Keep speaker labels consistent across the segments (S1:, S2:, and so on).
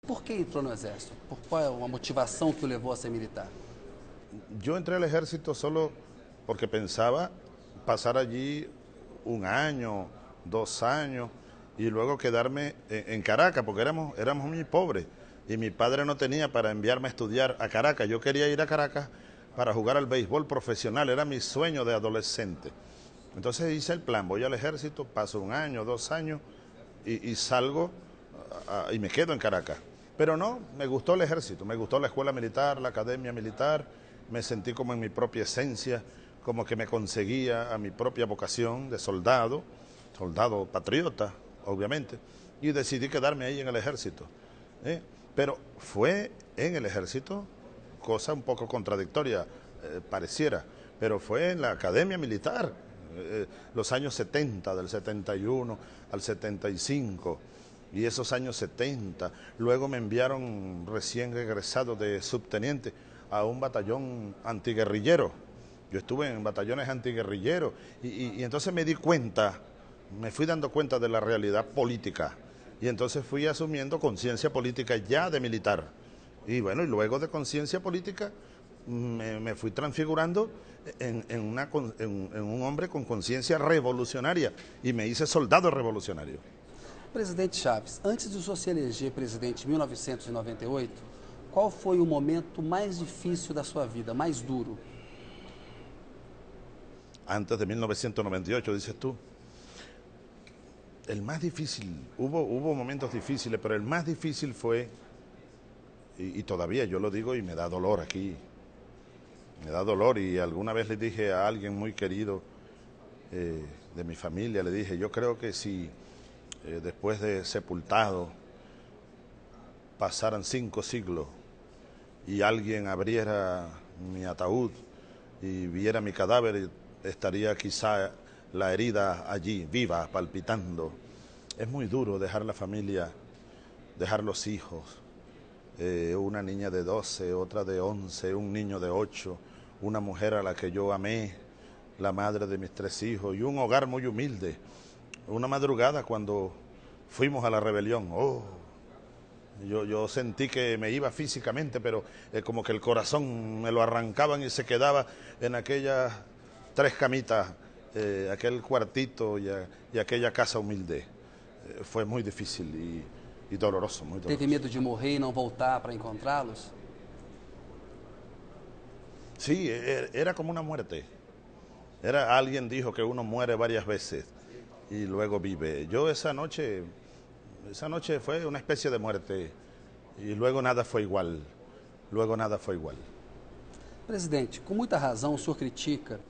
S1: Por que entrou no Exército? Por qual a motivação que o levou a ser militar?
S2: Yo entré al ejército solo porque pensaba pasar allí un año, 2 años y luego quedarme en Caracas, porque éramos muy pobres y mi padre no tenía para enviarme a estudiar a Caracas. Yo quería ir a Caracas para jugar al béisbol profesional, era mi sueño de adolescente. Entonces hice el plan, voy al ejército, paso un año, 2 años y salgo y me quedo en Caracas. Pero no, me gustó el ejército, me gustó la escuela militar, la academia militar, me sentí como en mi propia esencia, como que me conseguía a mi propia vocación de soldado, soldado patriota, obviamente, y decidí quedarme ahí en el ejército. ¿eh? Pero fue en el ejército, cosa un poco contradictoria, pareciera, pero fue en la academia militar, los años 70, del 71 al 75, y esos años 70. Luego me enviaron recién egresado de subteniente a un batallón antiguerrillero. Yo estuve en batallones antiguerrilleros y entonces me di cuenta, me fui dando cuenta de la realidad política y entonces fui asumiendo conciencia política ya de militar. Y bueno, y luego de conciencia política me fui transfigurando en un hombre con conciencia revolucionaria y me hice soldado revolucionario.
S1: Presidente Chaves, antes de o senhor se eleger presidente em 1998, qual foi o momento mais difícil da sua vida, mais duro?
S2: Antes de 1998, dices tú. El más difícil, hubo momentos difíciles, pero el más difícil fue, y todavía yo lo digo y me da dolor aquí, me da dolor, y alguna vez le dije a alguien muy querido de mi familia, le dije, yo creo que si después de sepultado pasaran 5 siglos y alguien abriera mi ataúd y viera mi cadáver, estaría quizá la herida allí, viva, palpitando. Es muy duro dejar la familia, dejar los hijos, una niña de 12, otra de 11, un niño de 8, una mujer a la que yo amé, la madre de mis 3 hijos, y un hogar muy humilde. Una madrugada cuando fuimos a la rebelión, yo sentí que me iba físicamente, pero como que el corazón me lo arrancaban y se quedaba en aquellas 3 camitas, aquel cuartito y aquella casa humilde. Fue muy difícil y doloroso, muy
S1: Teve
S2: doloroso.
S1: medo de morrer e não voltar para encontrá-los?
S2: Sí, era como una muerte. Alguien dijo que uno muere varias veces y luego vive. Yo esa noche fue una especie de muerte y luego nada fue igual. Luego nada fue igual.
S1: Presidente, com muita razão o senhor critica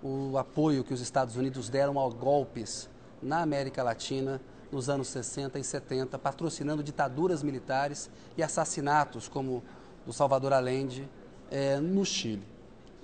S1: o apoio que os Estados Unidos deram a golpes na América Latina nos anos 60 e 70, patrocinando ditaduras militares e assassinatos como do Salvador Allende no Chile.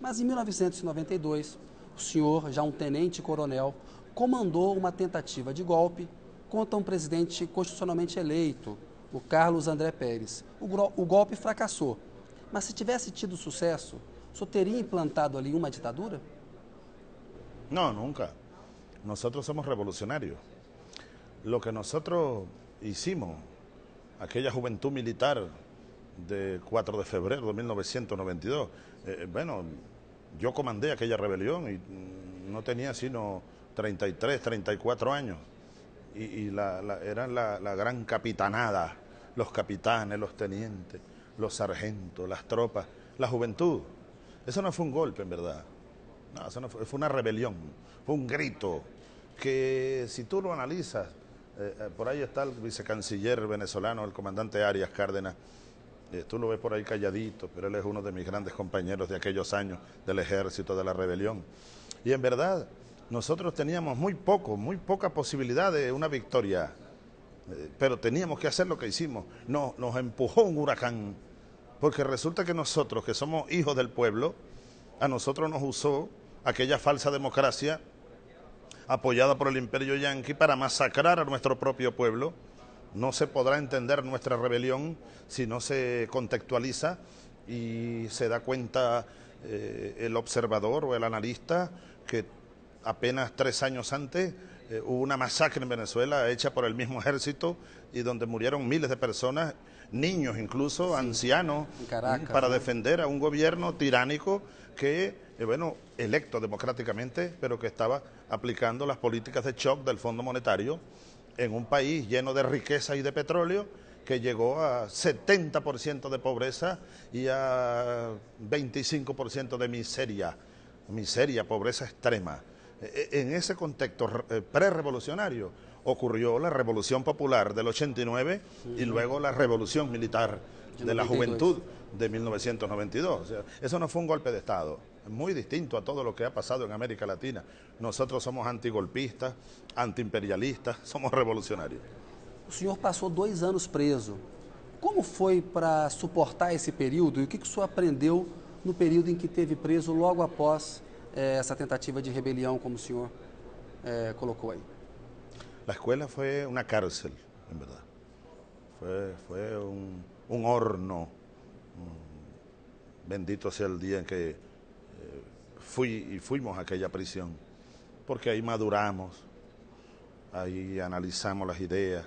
S1: Mas em 1992, o senhor, já um tenente-coronel, comandou uma tentativa de golpe contra um presidente constitucionalmente eleito, o Carlos André Pérez. O golpe fracassou, mas se tivesse tido sucesso, o senhor teria implantado ali uma ditadura?
S2: No, nunca. Nosotros somos revolucionarios. Lo que nosotros hicimos, aquella juventud militar de 4 de febrero de 1992, bueno, yo comandé aquella rebelión y no tenía sino 33, 34 años. Eran la gran capitanada, los capitanes, los tenientes, los sargentos, las tropas, la juventud. Eso no fue un golpe, en verdad. No, eso no fue una rebelión, fue un grito que si tú lo analizas, por ahí está el vicecanciller venezolano, el comandante Arias Cárdenas, tú lo ves por ahí calladito, pero él es uno de mis grandes compañeros de aquellos años del ejército, de la rebelión. Y en verdad, nosotros teníamos muy poca posibilidad de una victoria, pero teníamos que hacer lo que hicimos. Nos empujó un huracán, porque resulta que nosotros, que somos hijos del pueblo, a nosotros nos usó aquella falsa democracia apoyada por el imperio yanqui para masacrar a nuestro propio pueblo. No se podrá entender nuestra rebelión si no se contextualiza y se da cuenta el observador o el analista que apenas 3 años antes hubo una masacre en Venezuela hecha por el mismo ejército y donde murieron miles de personas niños, incluso ancianos,
S1: en Caracas,
S2: para
S1: ¿no?
S2: defender a un gobierno tiránico que, bueno, electo democráticamente, pero que estaba aplicando las políticas de shock del Fondo Monetario en un país lleno de riqueza y de petróleo, que llegó a 70% de pobreza y a 25% de miseria, pobreza extrema. En ese contexto prerevolucionario ocurrió la Revolución Popular del 89 y luego la Revolución Militar de la Juventud de 1992. O sea, eso no fue un golpe de Estado, es muy distinto a todo lo que ha pasado en América Latina. Nosotros somos antigolpistas, antiimperialistas, somos revolucionarios.
S1: O senhor passou 2 anos preso. Como foi para suportar esse período e o que o senhor aprendeu no período em que esteve preso logo após essa tentativa de rebelião, como o senhor colocou aí?
S2: La escuela fue una cárcel, en verdad. Fue un horno. Bendito sea el día en que fuimos a aquella prisión, porque ahí maduramos, ahí analizamos las ideas,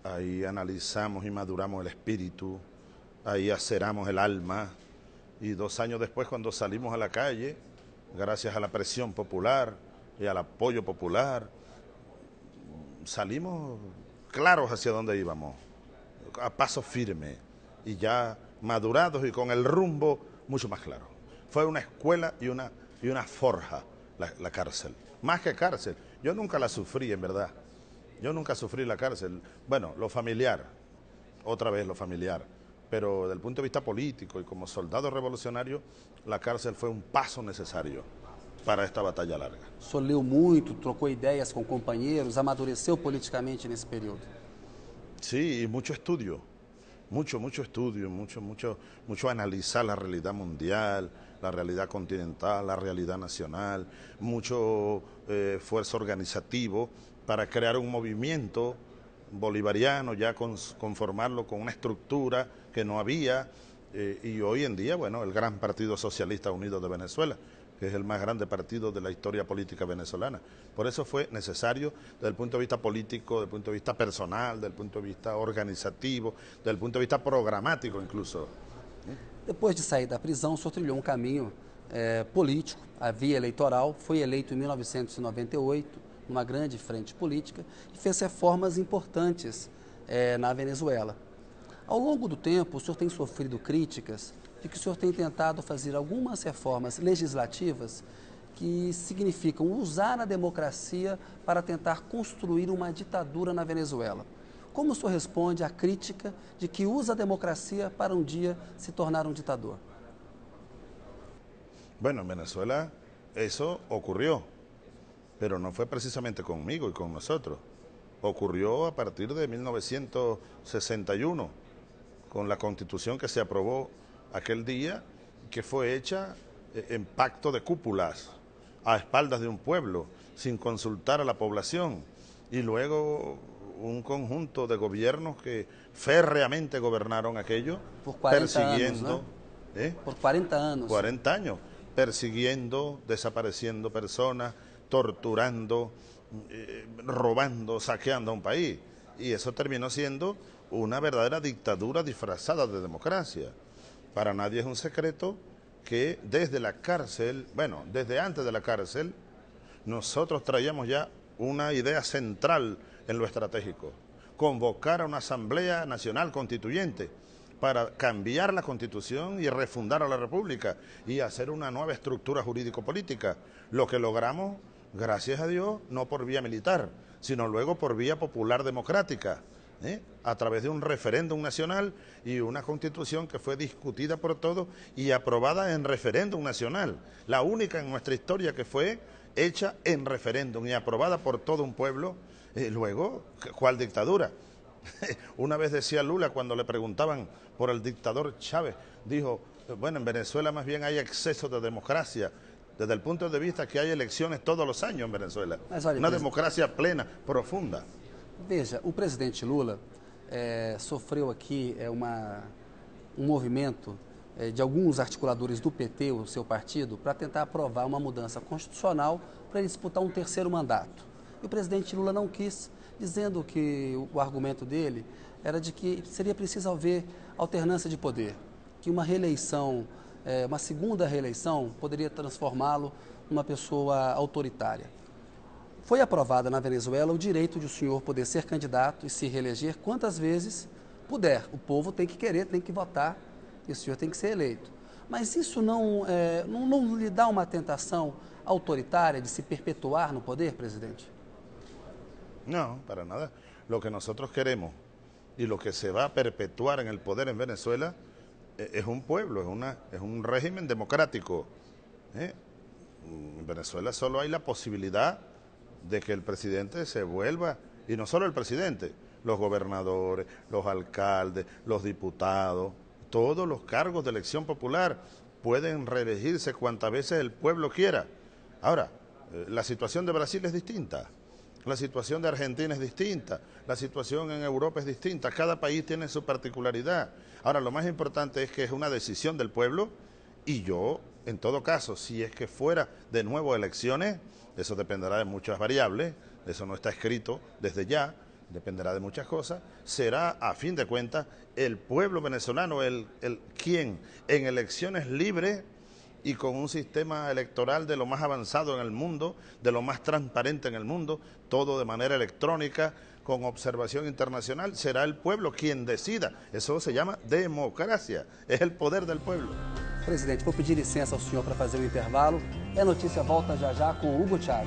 S2: ahí analizamos y maduramos el espíritu, ahí aceramos el alma, y 2 años después, cuando salimos a la calle, gracias a la presión popular y al apoyo popular, salimos claros hacia dónde íbamos, a paso firme, y ya madurados y con el rumbo mucho más claro. Fue una escuela y una forja la cárcel, más que cárcel. Yo nunca la sufrí, en verdad. Yo nunca sufrí la cárcel. Bueno, lo familiar, otra vez lo familiar, pero desde el punto de vista político y como soldado revolucionario, la cárcel fue un paso necesario para esta batalla larga.
S1: O senhor leu muito, trocou ideias com companheiros, amadureceu politicamente nesse período?
S2: Sí, y mucho estudio, mucho estudio, mucho analizar la realidad mundial, la realidad continental, la realidad nacional, mucho esfuerzo organizativo para crear un movimiento bolivariano, ya conformarlo con una estructura que no había, y hoy en día, bueno, el gran Partido Socialista Unido de Venezuela, que es el más grande partido de la historia política venezolana. Por eso fue necesario, desde el punto de vista político, desde el punto de vista personal, desde el punto de vista organizativo, desde el punto de vista programático incluso.
S1: Depois de sair da prisão, o senhor trilhou um caminho político, a via eleitoral, foi eleito em 1998, numa grande frente política, e fez reformas importantes na Venezuela. Ao longo do tempo, o senhor tem sofrido críticas de que o senhor tem tentado fazer algumas reformas legislativas que significam usar a democracia para tentar construir uma ditadura na Venezuela. Como o senhor responde à crítica de que usa a democracia para um dia se tornar um ditador?
S2: Bueno, en Venezuela eso ocurrió, pero no fue precisamente conmigo y con nosotros. Ocurrió a partir de 1961, con la Constitución que se aprobó aquel día, que fue hecha en pacto de cúpulas, a espaldas de un pueblo, sin consultar a la población, y luego un conjunto de gobiernos que férreamente gobernaron aquello,
S1: por 40
S2: persiguiendo...
S1: años, ¿no? Por 40 años.
S2: 40 años, persiguiendo, desapareciendo personas, torturando, robando, saqueando a un país. Y eso terminó siendo una verdadera dictadura disfrazada de democracia. Para nadie es un secreto que desde la cárcel, bueno, desde antes de la cárcel, nosotros traíamos ya una idea central en lo estratégico: convocar a una Asamblea Nacional Constituyente para cambiar la Constitución y refundar a la República y hacer una nueva estructura jurídico-política. Lo que logramos, gracias a Dios, no por vía militar, sino luego por vía popular democrática, a través de un referéndum nacional y una Constitución que fue discutida por todos y aprobada en referéndum nacional, la única en nuestra historia que fue hecha en referéndum y aprobada por todo un pueblo. Luego, ¿cuál dictadura? Una vez decía Lula, cuando le preguntaban por el dictador Chávez, dijo, bueno, en Venezuela más bien hay exceso de democracia, desde el punto de vista que hay elecciones todos los años en Venezuela. Una democracia plena, profunda.
S1: Veja, o presidente Lula sofreu aqui um movimento de alguns articuladores do PT, o seu partido, para tentar aprovar uma mudança constitucional para ele disputar um terceiro mandato. E o presidente Lula não quis, dizendo que o argumento dele era de que seria preciso haver alternância de poder, que uma reeleição, uma segunda reeleição, poderia transformá-lo numa pessoa autoritária. Foi aprovada na Venezuela o direito de o senhor poder ser candidato e se reeleger quantas vezes puder. O povo tem que querer, tem que votar e o senhor tem que ser eleito. Mas isso não lhe dá uma tentação autoritária de se perpetuar no poder, presidente?
S2: No, para nada. Lo que nosotros queremos y lo que se va a perpetuar en el poder en Venezuela es un pueblo, es un régimen democrático. En Venezuela solo hay la posibilidad de que el presidente se vuelva, y no solo el presidente, los gobernadores, los alcaldes, los diputados, todos los cargos de elección popular pueden reelegirse cuantas veces el pueblo quiera. Ahora, la situación de Brasil es distinta, la situación de Argentina es distinta, la situación en Europa es distinta, cada país tiene su particularidad. Ahora, lo más importante es que es una decisión del pueblo y yo, en todo caso, si es que fuera de nuevo elecciones, eso dependerá de muchas variables, eso no está escrito desde ya, dependerá de muchas cosas, será a fin de cuentas el pueblo venezolano quien en elecciones libres y con un sistema electoral de lo más avanzado en el mundo, de lo más transparente en el mundo, todo de manera electrónica, con observación internacional, será el pueblo quien decida. Eso se llama democracia, es el poder del pueblo.
S1: Presidente, vou pedir licença ao senhor para fazer um intervalo. E a notícia volta já já com o Hugo Chávez.